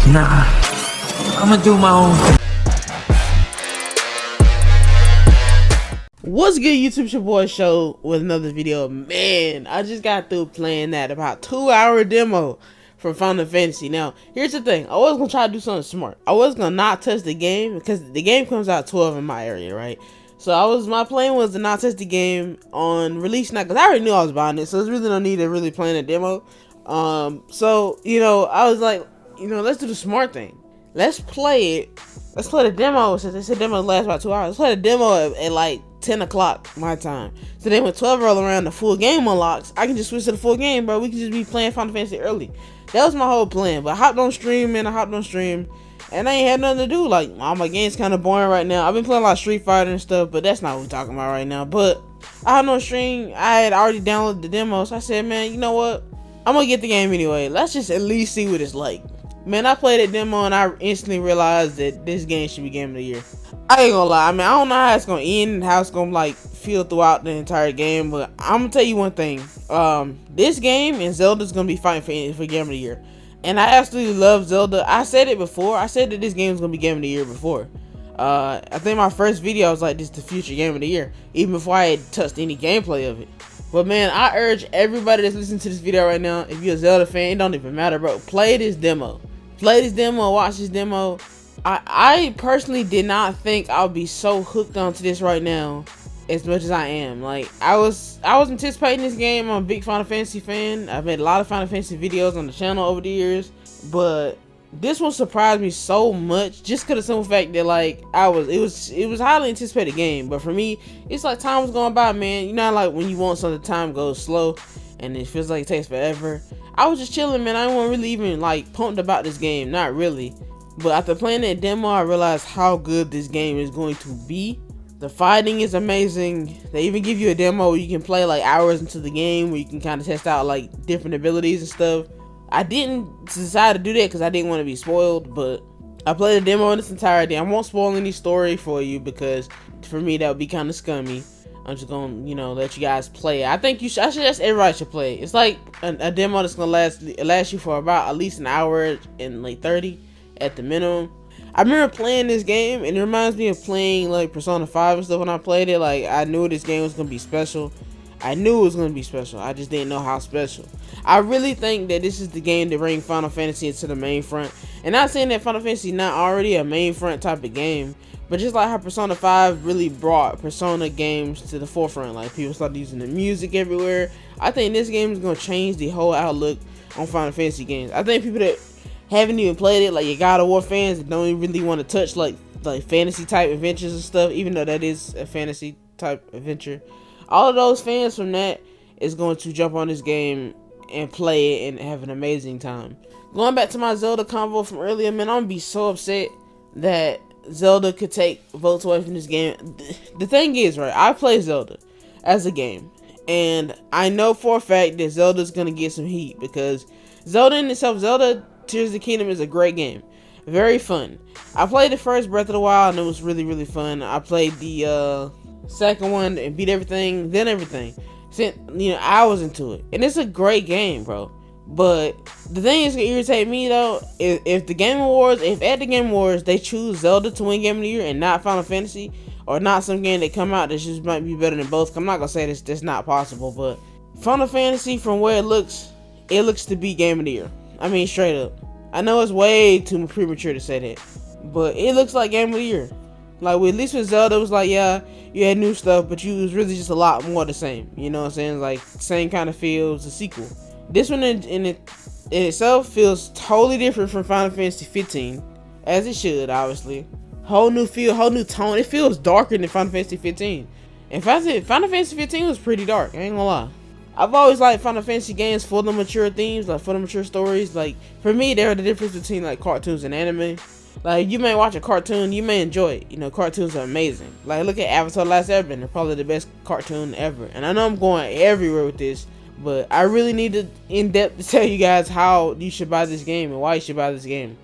Nah, I'ma do my own thing. What's good, YouTube? It's your boy Sho with another video. Man, I just got through playing that about 2-hour demo for Final Fantasy. Now, here's the thing. I was gonna try to do something smart. I was gonna not touch the game because the game comes out 12 in my area, right? So my plan was to not touch the game on release night because I already knew I was buying it. So there's really no need to really play the demo. So I was like, let's do the smart thing. Let's play it. Let's play the demo since they said demo lasts about 2 hours. Let's play the demo at like 10 o'clock my time. So then when 12 roll around, the full game unlocks. I can just switch to the full game, bro. We can just be playing Final Fantasy early. That was my whole plan. But I hopped on stream, and I ain't had nothing to do. Like, all my game's kind of boring right now. I've been playing a lot of Street Fighter and stuff, but that's not what we're talking about right now. But I had no stream. I had already downloaded the demo, so I said, man, you know what? I'm gonna get the game anyway. Let's just at least see what it's like. Man, I played that demo and I instantly realized that this game should be Game of the Year. I ain't gonna lie. I mean, I don't know how it's gonna end and how it's gonna like feel throughout the entire game, but I'm gonna tell you one thing. This game and Zelda's gonna be fighting for Game of the Year, and I absolutely love Zelda. I said it before. I said that this game was gonna be Game of the Year before. I think my first video I was like, this is the future Game of the Year, even before I had touched any gameplay of it. But man, I urge everybody that's listening to this video right now, if you're a Zelda fan, it don't even matter, bro. Play this demo. Play this demo, watch this demo. I personally did not think I would be so hooked onto this right now as much as I am. Like, I was anticipating this game. I'm a big Final Fantasy fan. I've made a lot of Final Fantasy videos on the channel over the years, but this one surprised me so much just because of the simple fact that like it was highly anticipated game. But for me, it's like time was going by, man. You know, like when you want something, time goes slow and it feels like it takes forever. I was just chilling, man. I wasn't really even like pumped about this game, not really. But after playing that demo, I realized how good this game is going to be. The fighting is amazing. They even give you a demo where you can play like hours into the game where you can kind of test out like different abilities and stuff. I didn't decide to do that because I didn't want to be spoiled, but I played the demo in its entirety. I won't spoil any story for you because for me that would be kind of scummy. I'm just gonna, let you guys play it. I think I suggest everybody should play it. It's like a demo that's gonna last you for about at least an hour and like 30 at the minimum. I remember playing this game and it reminds me of playing like Persona 5 and stuff when I played it. Like, I knew this game was gonna be special. I knew it was gonna be special. I just didn't know how special. I really think that this is the game to bring Final Fantasy into the main front. And not saying that Final Fantasy not already a main front type of game, but just like how Persona 5 really brought Persona games to the forefront. Like, people started using the music everywhere. I think this game is gonna change the whole outlook on Final Fantasy games. I think people that haven't even played it, like your God of War fans that don't even really want to touch like fantasy type adventures and stuff, even though that is a fantasy type adventure. All of those fans from that is going to jump on this game and play it and have an amazing time. Going back to my Zelda convo from earlier, man, I'm gonna be so upset that Zelda could take votes away from this game. The thing is, right, I play Zelda as a game, and I know for a fact that Zelda's gonna get some heat because Zelda in itself, Zelda Tears of the Kingdom is a great game. Very fun. I played the first Breath of the Wild and it was really, really fun. I played the second one and beat everything, sent hours into it, and it's a great game, bro. But the thing is gonna irritate me though, if at the Game Awards they choose Zelda to win Game of the Year and not Final Fantasy, or not some game that come out that just might be better than both. I'm not gonna say that's not possible, but Final Fantasy, from where it looks to be Game of the Year. I mean, straight up. I know it's way too premature to say that, but it looks like Game of the Year. Like, at least with Zelda, it was like, yeah, you had new stuff, but you was really just a lot more the same. You know what I'm saying? Like, same kind of feels, a sequel. This one in itself feels totally different from Final Fantasy 15, as it should, obviously. Whole new feel, whole new tone. It feels darker than Final Fantasy 15. In fact, Final Fantasy 15 was pretty dark, I ain't gonna lie. I've always liked Final Fantasy games for the mature themes, like for the mature stories. Like, for me, they're the difference between like cartoons and anime. Like, you may watch a cartoon, you may enjoy it. Cartoons are amazing. Like, look at Avatar: Last Airbender, probably the best cartoon ever. And I know I'm going everywhere with this, but I really need to in-depth to tell you guys how you should buy this game and why you should buy this game.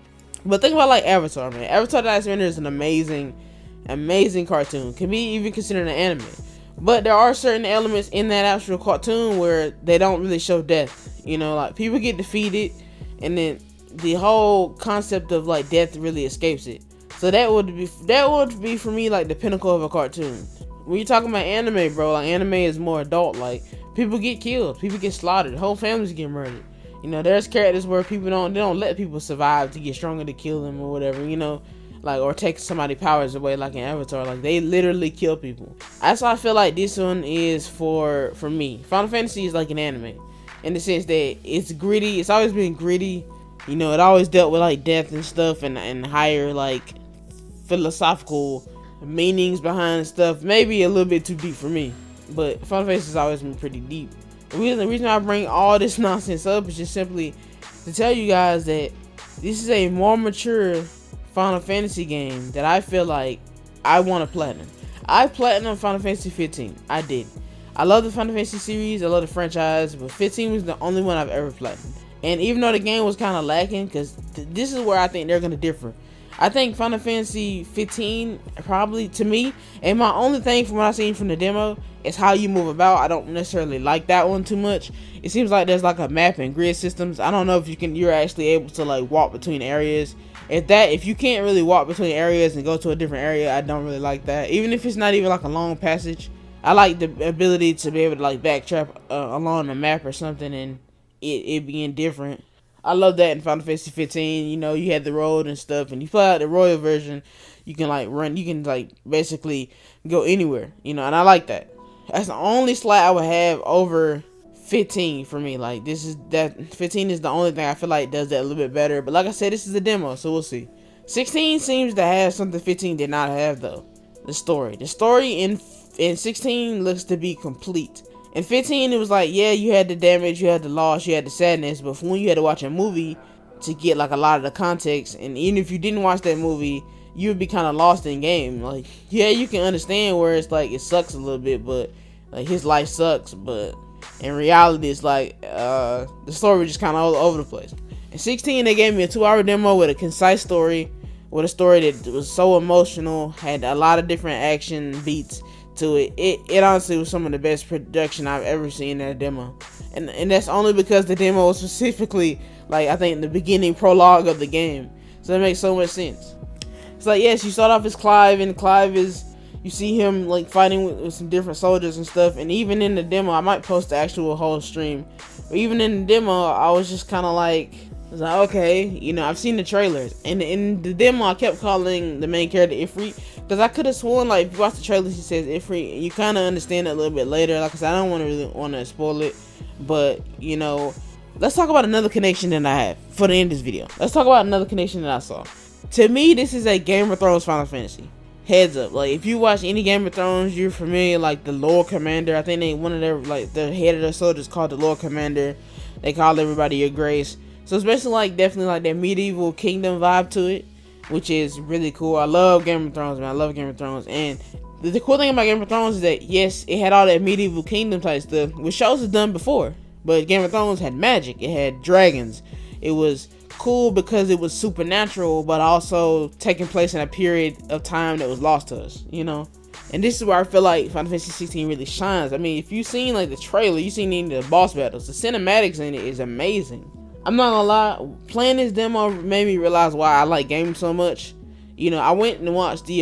But think about like Avatar, man. Avatar: Last Airbender is an amazing cartoon. Can be even considered an anime. But there are certain elements in that actual cartoon where they don't really show death. Like, people get defeated and then the whole concept of like death really escapes it. So that would be for me like the pinnacle of a cartoon. When you're talking about anime, bro, like anime is more adult. Like people get killed, people get slaughtered, whole families get murdered. You know, there's characters where people don't let people survive to get stronger to kill them or whatever. You know, like or take somebody's powers away, like in Avatar. Like they literally kill people. That's why I feel like this one is for me. Final Fantasy is like an anime in the sense that it's gritty. It's always been gritty. You know, it always dealt with like death and stuff and higher like philosophical meanings behind stuff. Maybe a little bit too deep for me, but Final Fantasy has always been pretty deep. The reason I bring all this nonsense up is just simply to tell you guys that this is a more mature Final Fantasy game that I feel like I want to platinum. I platinum Final Fantasy 15. I did. I love the Final Fantasy series. I love the franchise, but 15 was the only one I've ever platinumed. And even though the game was kind of lacking, because this is where I think they're going to differ. I think Final Fantasy 15 probably, to me, and my only thing from what I've seen from the demo is how you move about. I don't necessarily like that one too much. It seems like there's like a map and grid systems. I don't know if you're actually able to like walk between areas. If you can't really walk between areas and go to a different area, I don't really like that. Even if it's not even like a long passage, I like the ability to be able to like backtrack along the map or something and it being different. I love that in Final Fantasy 15. You know, you had the road and stuff, and you play out the royal version, you can like run, you can like basically go anywhere, you know, and I like that. That's the only slight I would have over 15 for me. Like 15 is the only thing I feel like does that a little bit better. But like I said, this is a demo, so we'll see. 16 seems to have something 15 did not have though. The story in 16 looks to be complete. In 15, it was like, yeah, you had the damage, you had the loss, you had the sadness, but when you had to watch a movie to get like a lot of the context, and even if you didn't watch that movie, you would be kind of lost in game. Like, yeah, you can understand where it's like it sucks a little bit, but like his life sucks, but in reality, it's like the story was just kind of all over the place. In 16, they gave me a 2-hour demo with a concise story, with a story that was so emotional, had a lot of different action beats to it. It honestly was some of the best production I've ever seen in a demo, and that's only because the demo was specifically like I think the beginning prologue of the game, so it makes so much sense. It's like, yes, you start off as Clive, and Clive is, you see him like fighting with some different soldiers and stuff, and even in the demo, I might post the actual whole stream, but even in the demo, I was just kind of like, I was like, okay, you know, I've seen the trailers, and in the demo, I kept calling the main character Ifrit, because I could have sworn, like, if you watch the trailers, he says Ifrit, and you kind of understand it a little bit later. Like I said, I don't really want to spoil it, but, you know, let's talk about another connection that I have for the end of this video. Let's talk about another connection that I saw. To me, this is a Game of Thrones Final Fantasy. Heads up, like, if you watch any Game of Thrones, you're familiar, like, the Lord Commander. I think one of their, like, the head of their soldiers called the Lord Commander. They call everybody Your Grace. So it's basically like definitely like that medieval kingdom vibe to it, which is really cool. I love Game of Thrones, man. I love Game of Thrones. And the cool thing about Game of Thrones is that, yes, it had all that medieval kingdom type stuff, which shows has done before. But Game of Thrones had magic. It had dragons. It was cool because it was supernatural, but also taking place in a period of time that was lost to us, you know? And this is where I feel like Final Fantasy 16 really shines. I mean, if you've seen like the trailer, you've seen any of the boss battles, the cinematics in it is amazing. I'm not gonna lie, playing this demo made me realize why I like games so much. You know, I went and watched the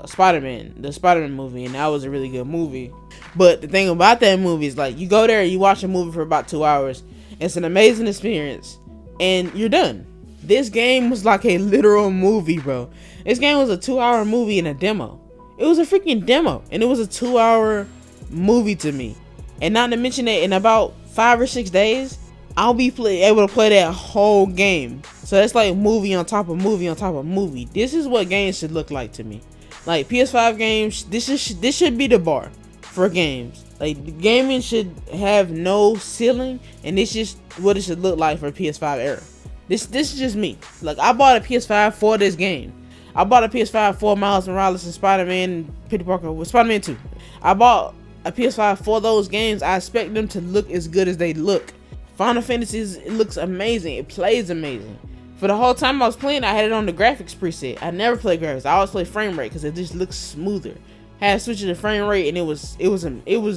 Spider-Man movie, and that was a really good movie. But the thing about that movie is, like, you go there, you watch a movie for about 2 hours. It's an amazing experience, and you're done. This game was like a literal movie, bro. This game was a 2-hour movie in a demo. It was a freaking demo, and it was a 2-hour movie to me. And not to mention that in about 5 or 6 days, I'll be able to play that whole game. So that's like movie on top of movie on top of movie. This is what games should look like to me. Like PS5 games, this should be the bar for games. Like, the gaming should have no ceiling, and this is what it should look like for PS5 era. This is just me. Like, I bought a PS5 for this game. I bought a PS5 for Miles Morales and Spider-Man, Peter Parker with Spider-Man 2. I bought a PS5 for those games. I expect them to look as good as they look. Final Fantasy, it looks amazing. It plays amazing. For the whole time I was playing, I had it on the graphics preset. I never play graphics. I always play frame rate because it just looks smoother. Had to switch to the frame rate, and it was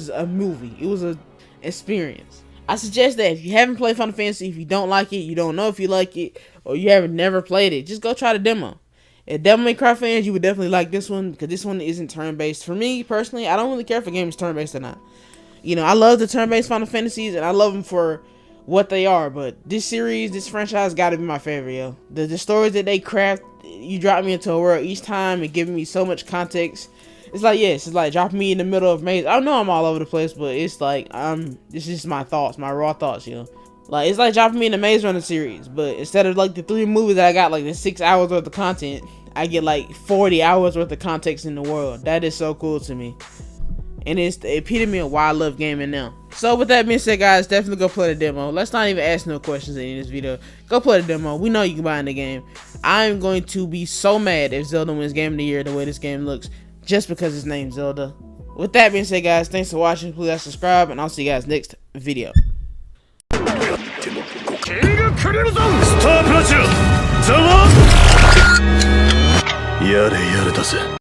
a movie. It was an experience. I suggest that if you haven't played Final Fantasy, if you don't like it, you don't know if you like it, or you haven't never played it, just go try the demo. If Devil May Cry fans, you would definitely like this one, because this one isn't turn-based. For me, personally, I don't really care if a game is turn-based or not. You know, I love the turn-based Final Fantasies, and I love them for what they are, but this series, this franchise, gotta be my favorite, yo. The stories that they craft, you drop me into a world each time and giving me so much context. It's like, yes, it's like dropping me in the middle of maze. I know I'm all over the place, but it's like, this is my thoughts, my raw thoughts, you know. Like, it's like dropping me in the Maze Runner series, but instead of like the 3 movies that I got, like the 6 hours worth of content, I get like 40 hours worth of context in the world. That is so cool to me. And it's the epitome of why I love gaming now. So with that being said, guys, definitely go play the demo. Let's not even ask no questions in this video. Go play the demo. We know you can buy in the game. I'm going to be so mad if Zelda wins Game of the Year the way this game looks, just because its name's Zelda. With that being said, guys, thanks for watching. Please subscribe, and I'll see you guys next video. やれやれだぜ。